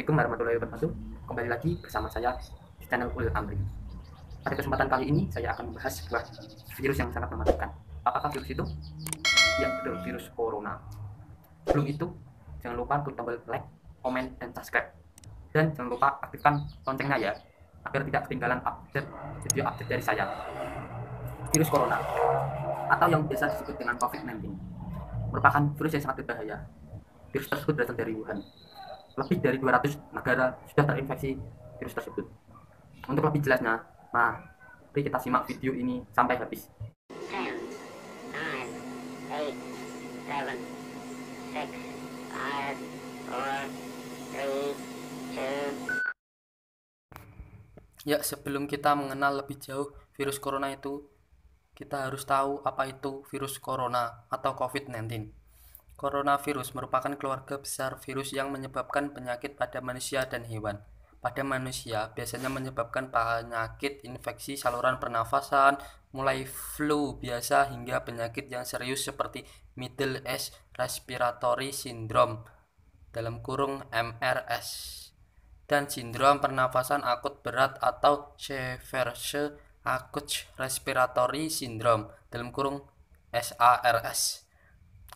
Assalamualaikum warahmatullahi wabarakatuh. Kembali lagi bersama saya di channel Ulil Amri. Pada kesempatan kali ini saya akan membahas sebuah virus yang sangat mematikan. Apakah virus itu? Ya betul, virus corona. Sebelum itu, jangan lupa klik tombol like, komen, dan subscribe. Dan jangan lupa aktifkan loncengnya ya, agar tidak ketinggalan video update dari saya. Virus corona atau yang biasa disebut dengan COVID-19 merupakan virus yang sangat berbahaya. Virus tersebut berasal dari Wuhan. Lebih dari 200 negara sudah terinfeksi virus tersebut. Untuk lebih jelasnya, mari kita simak video ini sampai habis. 10, 9, 8, 7, 6, 5, 4, 3, 2. Ya, sebelum kita mengenal lebih jauh virus corona itu, kita harus tahu apa itu virus corona atau COVID-19. Coronavirus merupakan keluarga besar virus yang menyebabkan penyakit pada manusia dan hewan. Pada manusia, biasanya menyebabkan penyakit infeksi saluran pernafasan, mulai flu biasa hingga penyakit yang serius seperti Middle East Respiratory Syndrome (MRS) dan sindrom pernafasan akut berat atau Severe Acute Respiratory Syndrome (SARS).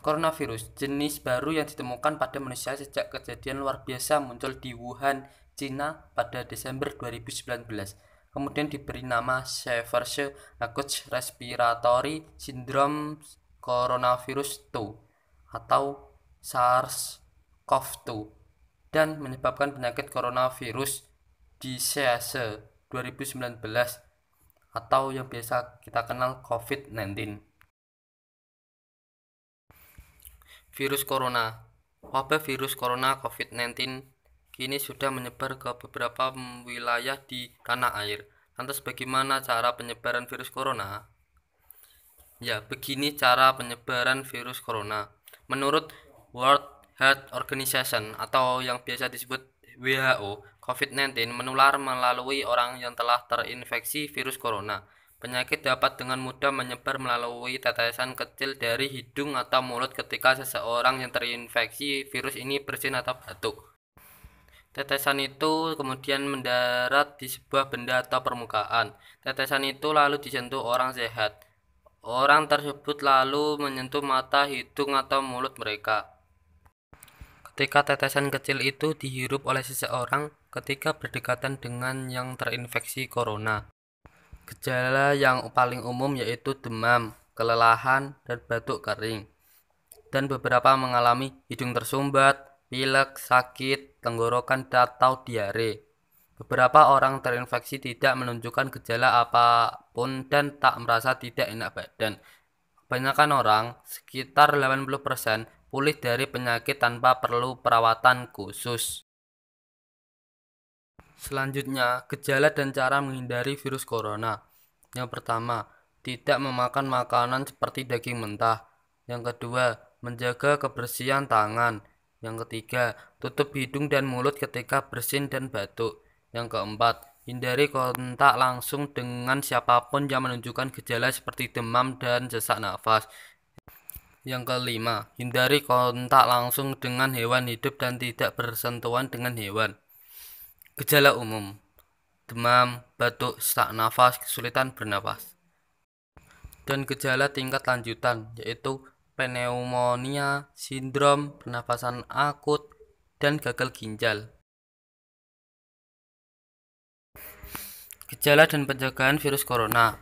Coronavirus, jenis baru yang ditemukan pada manusia sejak kejadian luar biasa muncul di Wuhan, Cina pada Desember 2019. Kemudian diberi nama Severe Acute Respiratory Syndrome Coronavirus 2 atau SARS-CoV-2 dan menyebabkan penyakit coronavirus disease 2019 atau yang biasa kita kenal COVID-19. Virus corona. Wabah virus corona COVID-19 kini sudah menyebar ke beberapa wilayah di tanah air. Lantas bagaimana cara penyebaran virus corona? Ya, begini cara penyebaran virus corona. Menurut World Health Organization atau yang biasa disebut WHO, COVID-19 menular melalui orang yang telah terinfeksi virus corona. Penyakit dapat dengan mudah menyebar melalui tetesan kecil dari hidung atau mulut ketika seseorang yang terinfeksi virus ini bersin atau batuk. Tetesan itu kemudian mendarat di sebuah benda atau permukaan. Tetesan itu lalu disentuh orang sehat. Orang tersebut lalu menyentuh mata, hidung, atau mulut mereka. Ketika tetesan kecil itu dihirup oleh seseorang ketika berdekatan dengan yang terinfeksi corona. Gejala yang paling umum yaitu demam, kelelahan, dan batuk kering. Dan beberapa mengalami hidung tersumbat, pilek, sakit, tenggorokan, atau diare. Beberapa orang terinfeksi tidak menunjukkan gejala apapun dan tak merasa tidak enak badan. Kebanyakan orang, sekitar 80%, pulih dari penyakit tanpa perlu perawatan khusus. Selanjutnya, gejala dan cara menghindari virus corona. Yang pertama, tidak memakan makanan seperti daging mentah. Yang kedua, menjaga kebersihan tangan. Yang ketiga, tutup hidung dan mulut ketika bersin dan batuk. Yang keempat, hindari kontak langsung dengan siapapun yang menunjukkan gejala seperti demam dan sesak nafas. Yang kelima, hindari kontak langsung dengan hewan hidup dan tidak bersentuhan dengan hewan. Gejala umum: demam, batuk, sesak nafas, kesulitan bernapas. Dan gejala tingkat lanjutan yaitu pneumonia, sindrom pernapasan akut, dan gagal ginjal. Gejala dan pencegahan virus corona.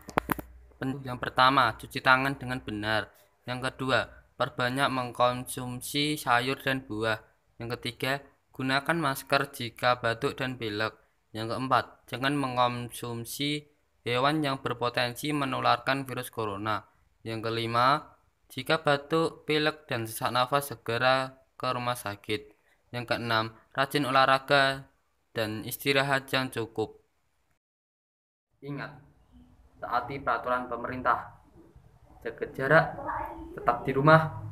Yang pertama, cuci tangan dengan benar. Yang kedua, perbanyak mengkonsumsi sayur dan buah. Yang ketiga, gunakan masker jika batuk dan pilek. Yang keempat, jangan mengkonsumsi hewan yang berpotensi menularkan virus corona. Yang kelima, jika batuk, pilek, dan sesak nafas segera ke rumah sakit. Yang keenam, rajin olahraga dan istirahat yang cukup. Ingat, taati peraturan pemerintah, jaga jarak, tetap di rumah,